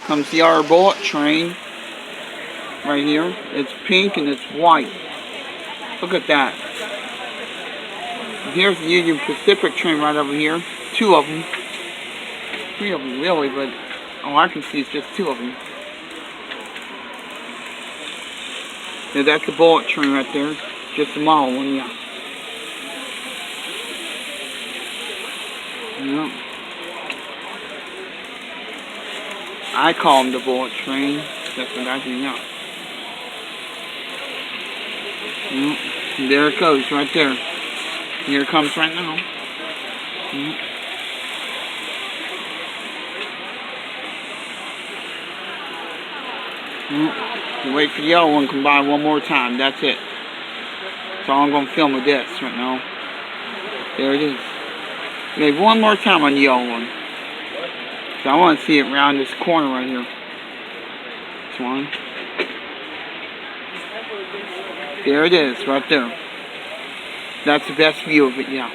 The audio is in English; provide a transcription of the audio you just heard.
Comes the other bullet train. Right here. It's pink and it's white. Look at that. Here's the Union Pacific train right over here. 2 of them. 3 of them really, but all I can see is just 2 of them. Yeah, that's the bullet train right there. Just a model one, yeah. Yep. I call them the bullet train. That's what I do, yeah. Yep. And there it goes, right there. Here it comes right now. Yep. Wait for the yellow one to come by one more time. That's it. That's all I'm going to film with this right now. There it is. Maybe one more time on the yellow one. So I want to see it around this corner right here. This one. There it is, right there. That's the best view of it, yeah.